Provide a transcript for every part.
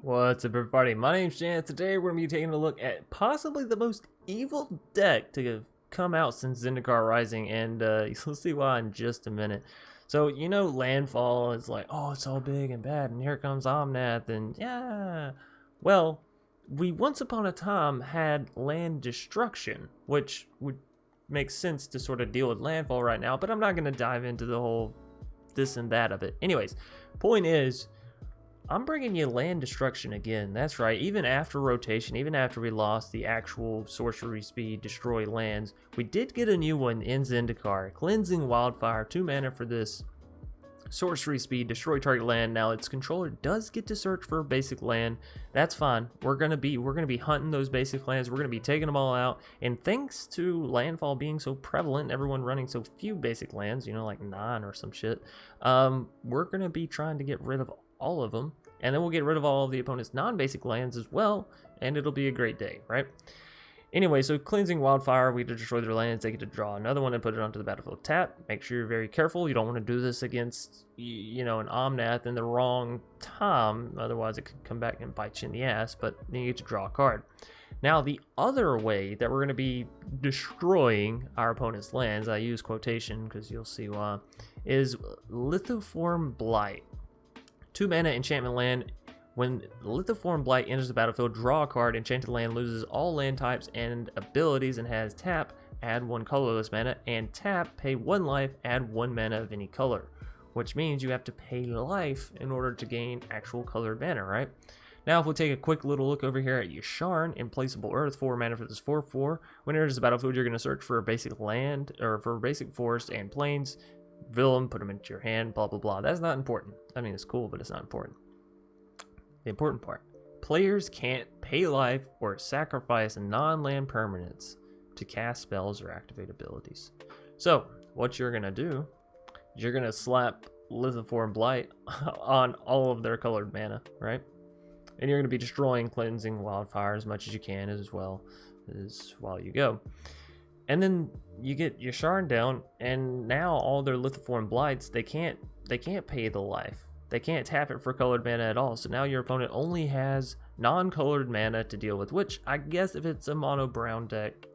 What's up, everybody? My name's Jan. Today we're going to be taking a look at possibly the most evil deck to have come out since Zendikar Rising, and you'll see why in just a minute. So, you know, Landfall is like, oh, it's all big and bad, and here comes Omnath, and yeah. Well, we once upon a time had land destruction, which would make sense to sort of deal with Landfall right now, but I'm not going to dive into the whole this and that of it. Anyways, point is, I'm bringing you land destruction again. That's right. Even after rotation, even after we lost the actual sorcery speed destroy lands, we did get a new one in Zendikar. Cleansing Wildfire, 2 mana for this sorcery speed destroy target land. Now its controller does get to search for a basic land. That's fine. We're gonna be hunting those basic lands. We're gonna be taking them all out. And thanks to landfall being so prevalent, everyone running so few basic lands, you know, like 9 or some shit, we're gonna be trying to get rid of all of them, and then we'll get rid of all of the opponent's non-basic lands as well, and it'll be a great day, right? Anyway, so Cleansing Wildfire, we destroy their lands, they get to draw another one and put it onto the battlefield tap. Make sure you're very careful. You don't want to do this against, you know, an Omnath in the wrong time, otherwise it could come back and bite you in the ass, but then you get to draw a card. Now, the other way that we're going to be destroying our opponent's lands, I use quotation because you'll see why, is Lithoform Blight. 2 mana enchantment land. When Lithoform Blight enters the battlefield, draw a card. Enchanted land loses all land types and abilities and has tap, add 1 colorless mana, and tap, pay 1 life, add 1 mana of any color. Which means you have to pay life in order to gain actual colored mana, right? Now if we take a quick little look over here at Yasharn, Implacable Earth, 4 mana for this 4/4. When it enters the battlefield, you're going to search for a basic land, or for a basic forest and plains. Villain, put them into your hand, blah blah blah. That's not important. I mean, it's cool, but it's not important. The important part: players can't pay life or sacrifice non-land permanents to cast spells or activate abilities. So what you're gonna do, you're gonna slap Lithoform Blight on all of their colored mana, right? And you're gonna be destroying Cleansing Wildfire as much as you can as well as while you go. And then you get Yasharn down, and now all their Lithoform Blights, they can't pay the life. They can't tap it for colored mana at all. So now your opponent only has non-colored mana to deal with, which I guess if it's a mono brown deck,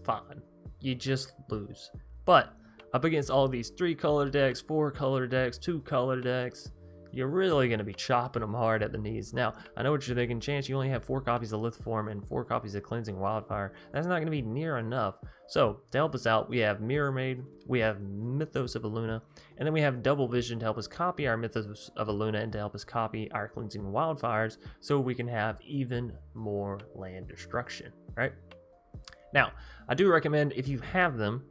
fine. You just lose. But up against all these 3 color decks, 4 color decks, 2 color decks, you're really going to be chopping them hard at the knees. Now, I know what you're thinking, Chance, you only have 4 copies of Lithoform and 4 copies of Cleansing Wildfire. That's not going to be near enough. So, to help us out, we have Mirrormade, we have Mythos of Illuna, and then we have Double Vision to help us copy our Mythos of Illuna and to help us copy our Cleansing Wildfires so we can have even more land destruction, right? Now, I do recommend, if you have them,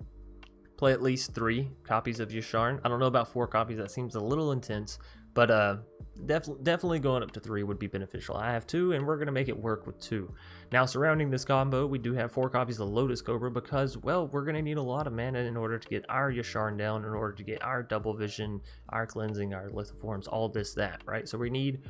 play at least 3 copies of Yasharn. I don't know about 4 copies, that seems a little intense. But definitely going up to 3 would be beneficial. I have 2, and we're going to make it work with 2. Now, surrounding this combo, we do have 4 copies of Lotus Cobra because, well, we're going to need a lot of mana in order to get our Yasharn down, in order to get our Double Vision, our Cleansing, our Lithoforms, all this, that, right? So we need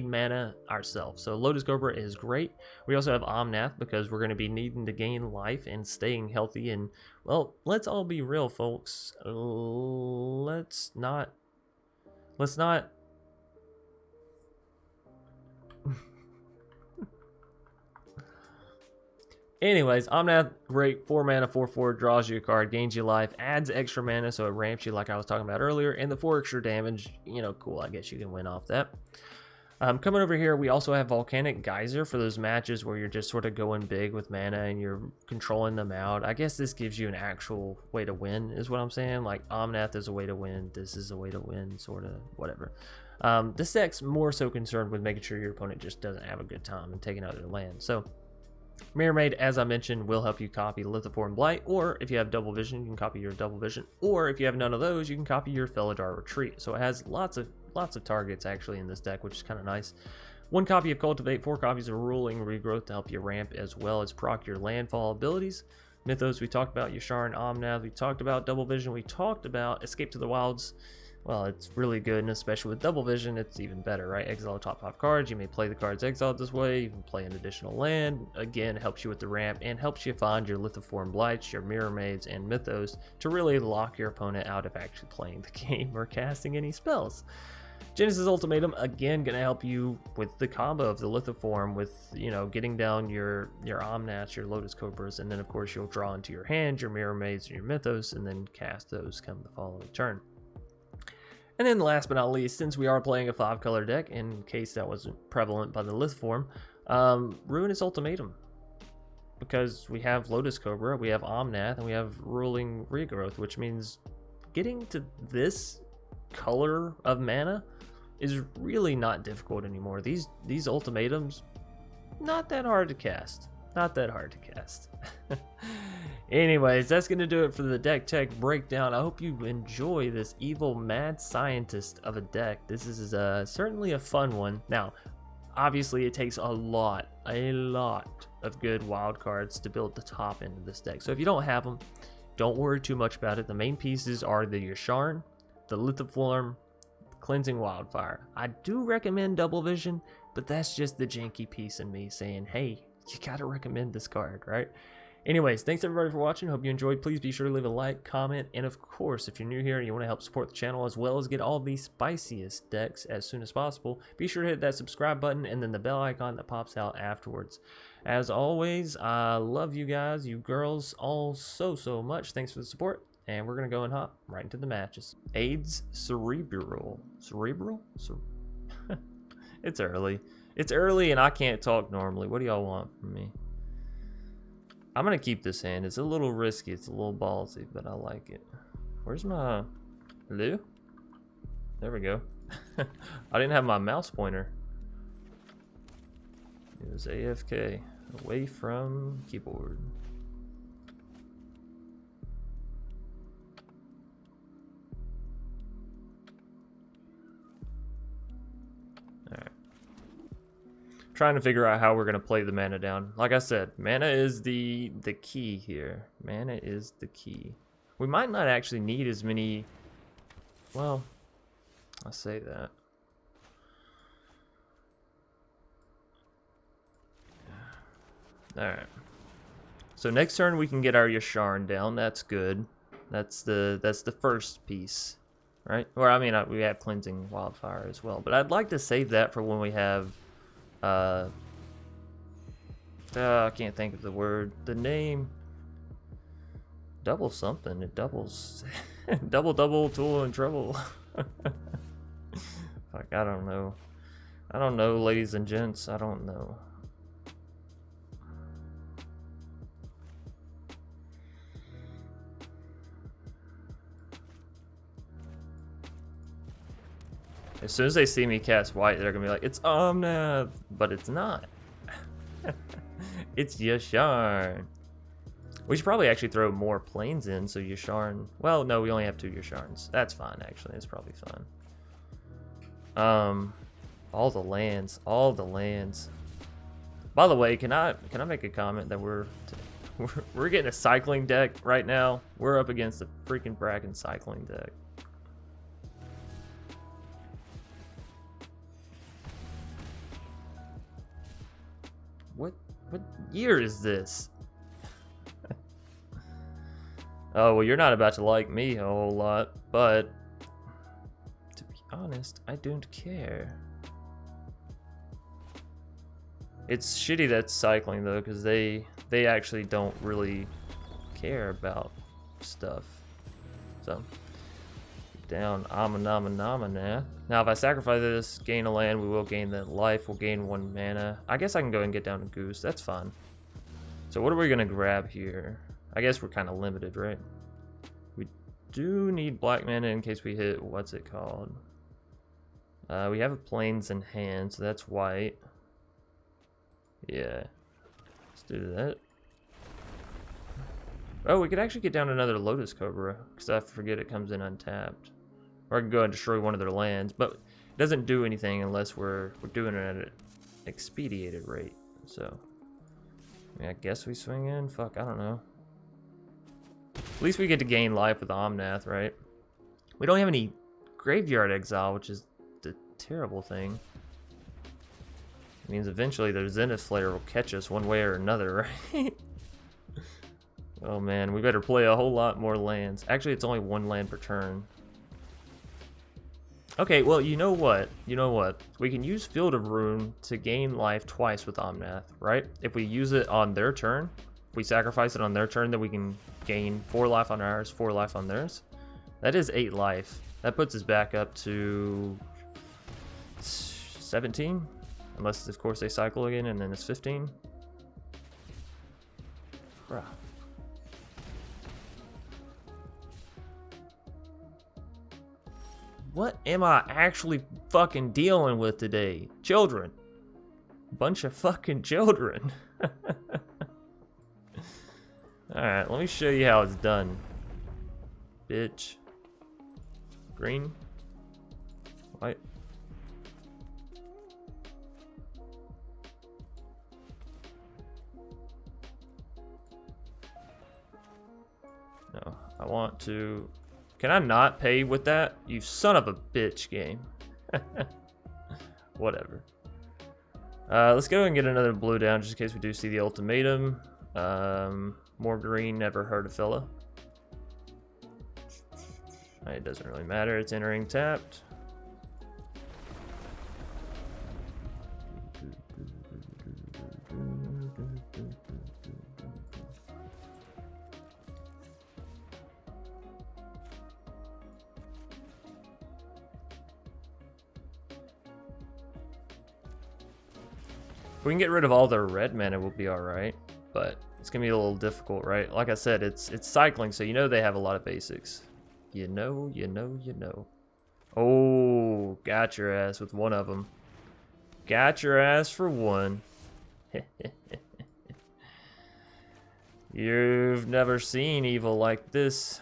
mana ourselves. So Lotus Cobra is great. We also have Omnath because we're going to be needing to gain life and staying healthy. And, well, let's all be real, folks. Let's not... Anyways, Omnath, great. 4 mana, 4/4, draws you a card, gains you life, adds extra mana, so it ramps you like I was talking about earlier, and the 4 extra damage, you know, cool. I guess you can win off that. Coming over here, we also have Volcanic Geyser for those matches where you're just sort of going big with mana and you're controlling them out. I guess this gives you an actual way to win, is what I'm saying. Like, Omnath is a way to win, this is a way to win, sort of, whatever. This deck's more so concerned with making sure your opponent just doesn't have a good time and taking out their land. So, Mirrormade, as I mentioned, will help you copy Lithoform Blight, or if you have Double Vision, you can copy your Double Vision, or if you have none of those, you can copy your Felidar Retreat. So it has lots of targets actually in this deck, which is kind of nice. 1 copy of Cultivate, 4 copies of Ruling Regrowth to help you ramp, as well as proc your landfall abilities. Mythos, we talked about Yasharn, Omnath, we talked about Double Vision, we talked about Escape to the Wilds. Well, it's really good, and especially with Double Vision, it's even better, right? Exile top 5 cards. You may play the cards exiled this way. You can play an additional land. Again, helps you with the ramp and helps you find your Lithoform Blights, your Mirrormades, and Mythos to really lock your opponent out of actually playing the game or casting any spells. Genesis Ultimatum, again, gonna help you with the combo of the Lithoform, with, you know, getting down your Omnats, your Lotus Cobras, and then of course you'll draw into your hand your Mirrormades and your Mythos, and then cast those come the following turn. And then last but not least, since we are playing a 5-color deck, in case that wasn't prevalent by the Lithoform, Ruinous Ultimatum. Because we have Lotus Cobra, we have Omnath, and we have Ruling Regrowth, which means getting to this color of mana is really not difficult anymore. These ultimatums, not that hard to cast. Not that hard to cast. Anyways, that's going to do it for the deck tech breakdown. I hope you enjoy this evil mad scientist of a deck. This is certainly a fun one. Now, obviously it takes a lot of good wild cards to build the top end of this deck. So if you don't have them, don't worry too much about it. The main pieces are the Yasharn, the Lithoform, Cleansing Wildfire. I do recommend Double Vision, but that's just the janky piece in me saying, hey, you gotta recommend this card, right? Anyways, thanks everybody for watching. Hope you enjoyed. Please be sure to leave a like, comment, and of course, if you're new here and you want to help support the channel as well as get all the spiciest decks as soon as possible, be sure to hit that subscribe button and then the bell icon that pops out afterwards. As always, I love you guys, you girls, all so much. Thanks for the support. And we're going to go and hop right into the matches. AIDS Cerebral. Cerebral? It's early. It's early and I can't talk normally. What do y'all want from me? I'm going to keep this hand. It's a little risky. It's a little ballsy, but I like it. Where's my... Hello? There we go. I didn't have my mouse pointer. It was AFK. Away from keyboard. Alright. Trying to figure out how we're going to play the mana down. Like I said, mana is the key here. Mana is the key. We might not actually need as many... Well, I say that. Alright. So next turn we can get our Yasharn down. That's good. That's the first piece. Right? Or I mean, we have Cleansing Wildfire as well. But I'd like to save that for when we have... I can't think of the word. The name... Double something. It doubles... double, tool, and trouble. Fuck, I don't know. I don't know, ladies and gents. I don't know. As soon as they see me cast white, they're gonna be like, it's Omnath, but it's not. It's Yasharn. We should probably actually throw more planes in, so Yasharn... Well, no, we only have 2 Yasharns. That's fine, actually. It's probably fine. All the lands. All the lands. By the way, can I make a comment that we're getting a cycling deck right now? We're up against a freaking Bracken cycling deck. What year is this? Oh, well, you're not about to like me a whole lot, but to be honest, I don't care. It's shitty that's cycling though, because they actually don't really care about stuff. So down Nama. Now if I sacrifice this, gain a land, we will gain that life, we'll gain 1 mana. I guess I can go and get down to Goose, that's fine. So what are we gonna grab here? I guess we're kind of limited, right? We do need black mana in case we hit, what's it called? We have a plains in hand, so that's white. Yeah, let's do that. Oh, we could actually get down another Lotus Cobra, because I forget it comes in untapped. Or I can go and destroy one of their lands, but it doesn't do anything unless we're doing it at an expedited rate. So, I mean, I guess we swing in. Fuck, I don't know. At least we get to gain life with Omnath, right? We don't have any graveyard exile, which is the terrible thing. It means eventually their Zenith Flare will catch us one way or another, right? Oh man, we better play a whole lot more lands. Actually, it's only 1 land per turn. Okay, well, you know what? You know what? We can use Field of Ruin to gain life twice with Omnath, right? If we use it on their turn, if we sacrifice it on their turn, then we can gain 4 life on ours, 4 life on theirs. That is 8 life. That puts us back up to 17. Unless, of course, they cycle again, and then it's 15. Bruh. What am I actually fucking dealing with today? Children. Bunch of fucking children. Alright, let me show you how it's done. Bitch. Green. White. No, I want to... Can I not pay with that? You son of a bitch, game. Whatever. Let's go and get another blue down just in case we do see the ultimatum. More green, never hurt a fella. It doesn't really matter, it's entering tapped. If we can get rid of all their red mana, we'll be alright. But it's gonna be a little difficult, right? Like I said, it's cycling, so you know they have a lot of basics. You know. Oh, got your ass with one of them. Got your ass for one. You've never seen evil like this.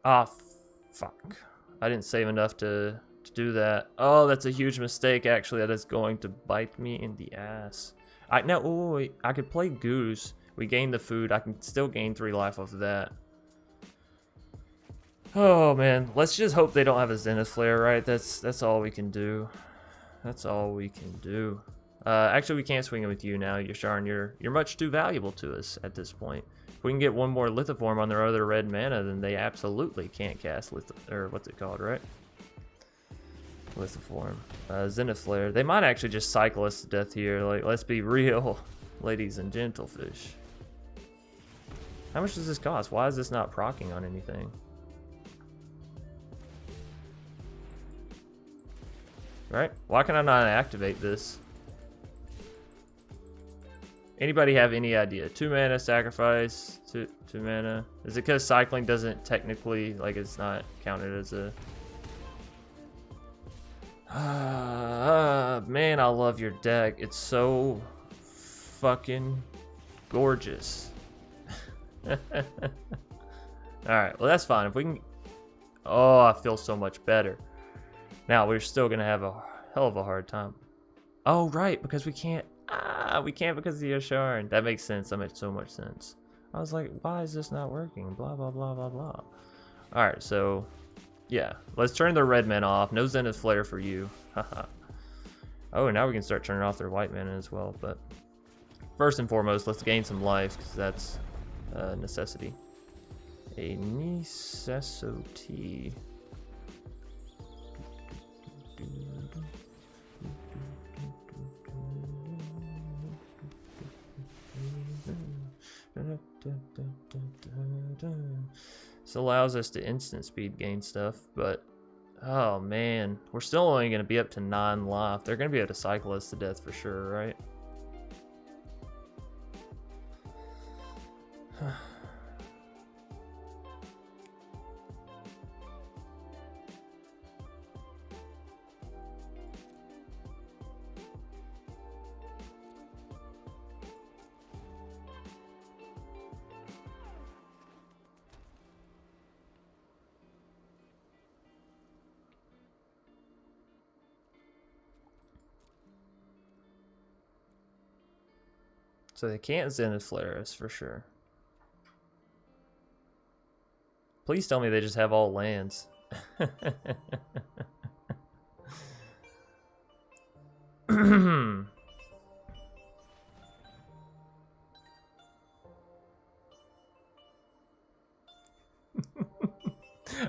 Ah, fuck. I didn't save enough to do that. Oh, that's a huge mistake, actually. That is going to bite me in the ass. Wait, I could play Goose. We gain the food. I can still gain 3 life off of that. Oh, man. Let's just hope they don't have a Zenith Flare, right? That's all we can do. That's all we can do. Actually, we can't swing it with you now, Yasharn. You're much too valuable to us at this point. If we can get one more Lithoform on their other red mana, then they absolutely can't cast or what's it called, right? Lithoform. Zenith Flare. They might actually just cycle us to death here. Like, let's be real, ladies and gentlefish. How much does this cost? Why is this not proccing on anything? Right? Why can I not activate this? Anybody have any idea? 2 mana sacrifice, 2 mana. Is it because cycling doesn't technically, like, it's not counted as a... man, I love your deck. It's so fucking gorgeous. Alright, well that's fine. If we can... Oh, I feel so much better. Now, we're still going to have a hell of a hard time. Oh, right, because we can't... we can't because of the Yasharn. That makes sense. That makes so much sense. I was like, why is this not working? Blah, blah, blah, blah, blah. Alright, so... Yeah, let's turn the red mana off. No Zenith Flare for you. Haha. Oh, and now we can start turning off their white mana as well. But first and foremost, let's gain some life, because that's a necessity. A necessity. This allows us to instant speed gain stuff, but oh man, we're still only going to be up to 9 life. They're going to be able to cycle us to death for sure, right? So they can't Zenith Flare us for sure. Please tell me they just have all lands.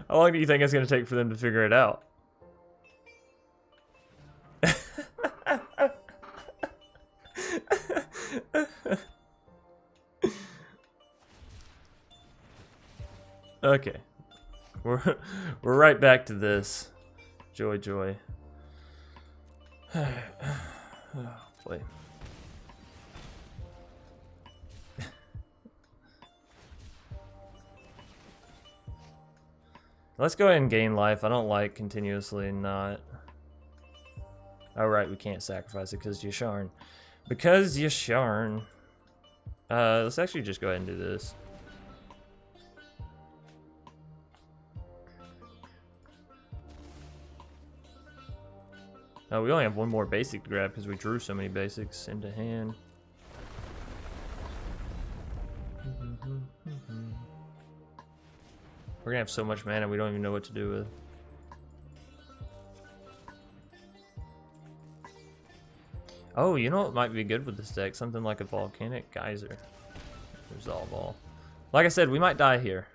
How long do you think it's going to take for them to figure it out? Okay. We're right back to this. Joy, joy. Oh, boy. Let's go ahead and gain life. I don't like continuously not. Oh, right, we can't sacrifice it because Yasharn. Because Yasharn. Let's actually just go ahead and do this. Oh, we only have one more basic to grab because we drew so many basics into hand. We're gonna have so much mana we don't even know what to do with. Oh, you know what might be good with this deck? Something like a Volcanic Geyser. Resolve all. Like I said, we might die here.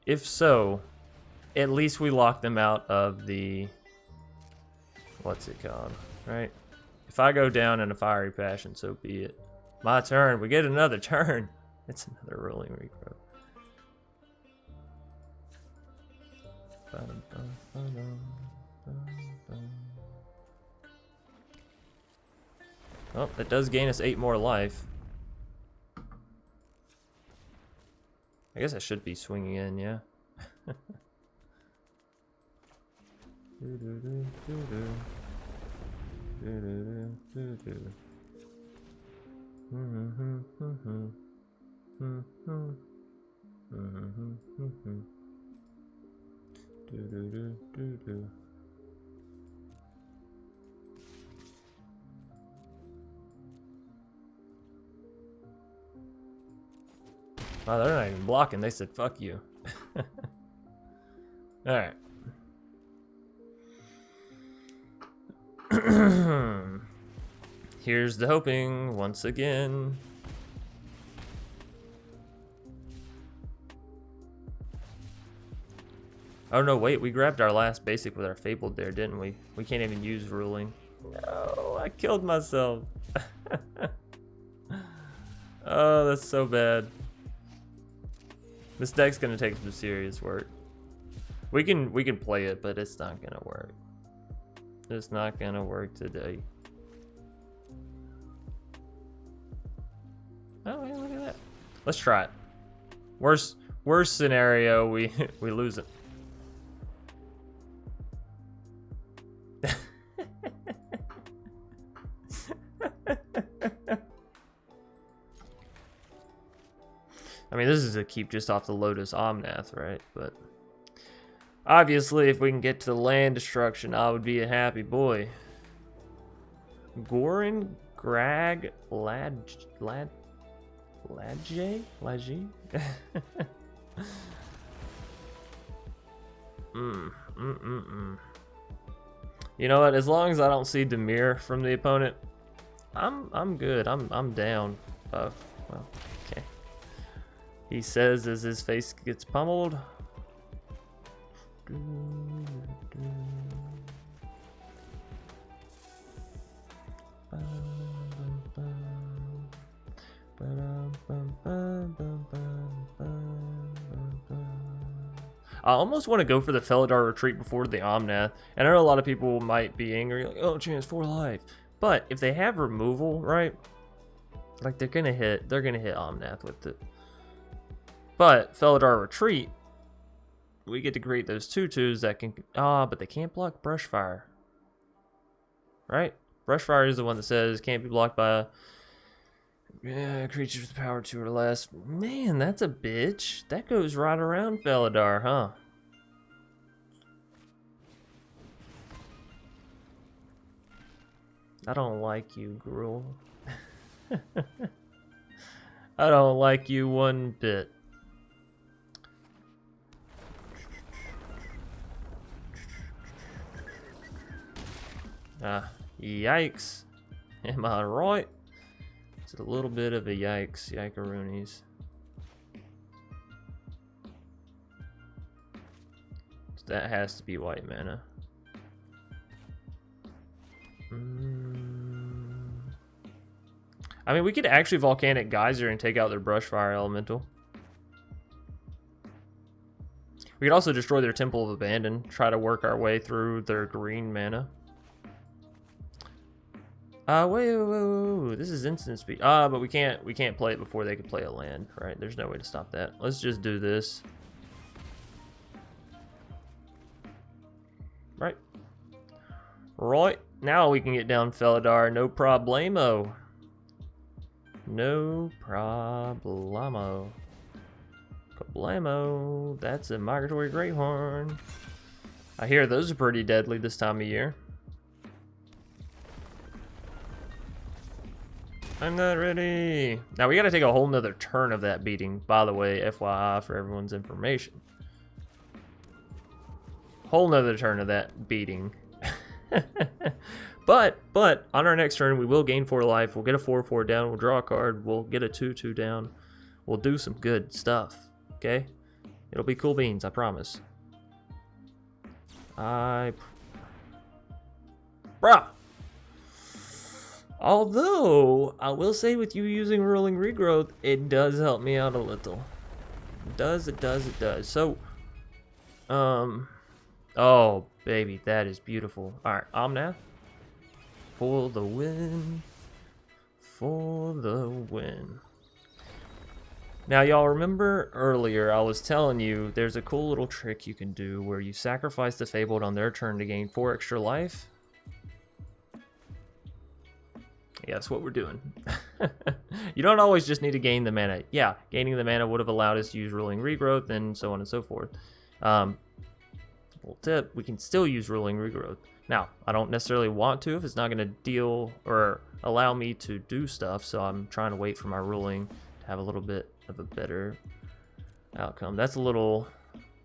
If so, at least we lock them out of the... What's it called? Right? If I go down in a Fiery Passion, so be it. My turn. We get another turn. It's another Rolling Regrowth. Oh, that does gain us 8 more life. I guess I should be swinging in, yeah. Oh, they're not even blocking. They said, fuck you. Alright. Here's the hoping once again. Oh no, wait, we grabbed our last basic with our Fabled there, didn't we? We can't even use Ruling. No, I killed myself. Oh, that's so bad. This deck's gonna take some serious work. We can play it, but it's not gonna work. It's not gonna work today. Oh, hey, look at that. Let's try it. Worst scenario, we lose it. I mean, this is a keep just off the Lotus Omnath, right? But obviously, if we can get to the land destruction, I would be a happy boy. Gorin, Grag, Ladje? You know what? As long as I don't see Demir from the opponent, I'm good. I'm down. Oh, well, okay. He says as his face gets pummeled. I almost want to go for the Felidar Retreat before the Omnath. And I know a lot of people might be angry, like, oh, chance 4 life. But if they have removal, right? Like they're gonna hit Omnath with it. But Felidar Retreat, we get to create those 2/2s that can but they can't block Brushfire. Right? Brushfire is the one that says can't be blocked by creatures with power 2 or less. Man, that's a bitch. That goes right around Felidar, huh? I don't like you, Gruul. I don't like you one bit. Yikes. Am I right? It's a little bit of a yikes, yikeroonies. So that has to be white mana. I mean, we could actually Volcanic Geyser and take out their Brushfire Elemental. We could also destroy their Temple of Abandon, try to work our way through their green mana. Wait, this is instant speed. But we can't play it before they can play a land, right? There's no way to stop that. Let's just do this. Right. Right. Now we can get down Felidar, no problemo. No problemo. Kablamo. That's a Migratory Greathorn. I hear those are pretty deadly this time of year. I'm not ready. Now we gotta take a whole nother turn of that beating, by the way, FYI for everyone's information. Whole nother turn of that beating. But on our next turn we will gain 4 life, we'll get a 4/4 down, we'll draw a card, we'll get a 2/2 down. We'll do some good stuff, okay? It'll be cool beans, I promise. Bruh! Although, I will say with you using Rolling Regrowth, it does help me out a little. It does. So, oh, baby, that is beautiful. Alright, Omnath. For the win. For the win. Now, y'all remember earlier I was telling you there's a cool little trick you can do where you sacrifice the Fabled on their turn to gain 4 extra life? Yeah, that's what we're doing. You don't always just need to gain the mana. Yeah, gaining the mana would have allowed us to use Rolling Regrowth and so on and so forth. Little tip, we can still use Rolling Regrowth. Now, I don't necessarily want to if it's not going to deal or allow me to do stuff, so I'm trying to wait for my ruling to have a little bit of a better outcome. That's a little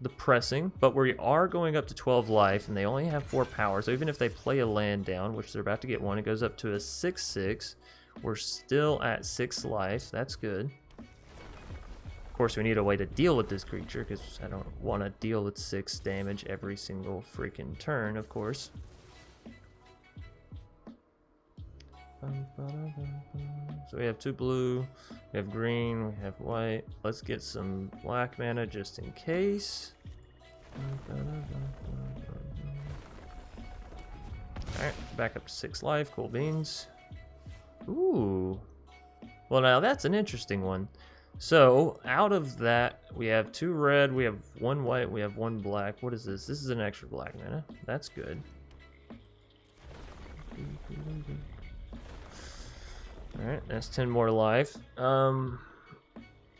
depressing, but we are going up to 12 life, and they only have 4 power, so even if they play a land down, which they're about to get one, it goes up to a 6/6. We're still at 6 life. That's good. Of course, we need a way to deal with this creature, because I don't want to deal with 6 damage every single freaking turn, of course. So we have 2 blue, we have green, we have white. Let's get some black mana just in case. Alright, back up to 6 life, cool beans. Ooh. Well, now that's an interesting one. So, out of that, we have 2 red, we have 1 white, we have 1 black. What is this? This is an extra black mana. That's good. Alright, that's 10 more life.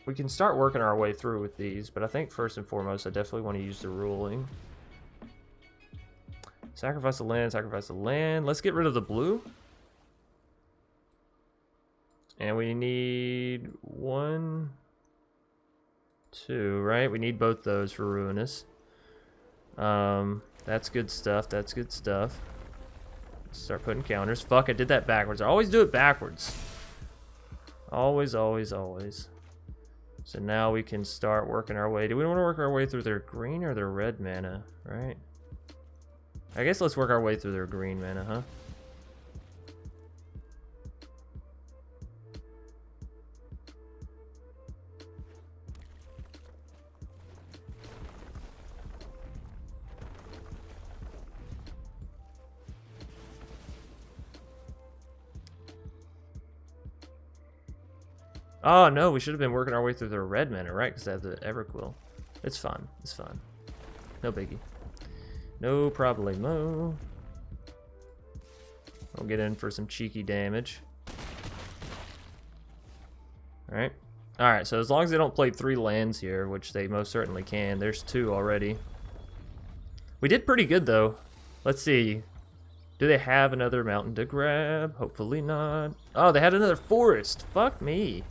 We can start working our way through with these, but I think first and foremost, I definitely want to use the ruling. Sacrifice the land, sacrifice the land. Let's get rid of the blue. And we need 1, 2, right? We need both those for Ruinous. That's good stuff, that's good stuff. Start putting counters. Fuck, I did that backwards. I always do it backwards. Always. So now we can start working our way. Do we want to work our way through their green or their red mana, right? I guess let's work our way through their green mana, huh? Oh no, we should have been working our way through their red mana, right? Because they have the Everquill. It's fine. It's fine. No biggie. No problemo. I'll get in for some cheeky damage. Alright. Alright, so as long as they don't play 3 lands here, which they most certainly can. There's 2 already. We did pretty good though. Let's see. Do they have another mountain to grab? Hopefully not. Oh, they had another forest. Fuck me.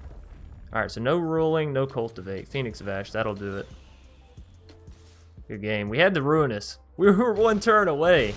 Alright, so no ruling, no cultivate. Phoenix of Ash, that'll do it. Good game. We had the Ruinous. We were 1 turn away.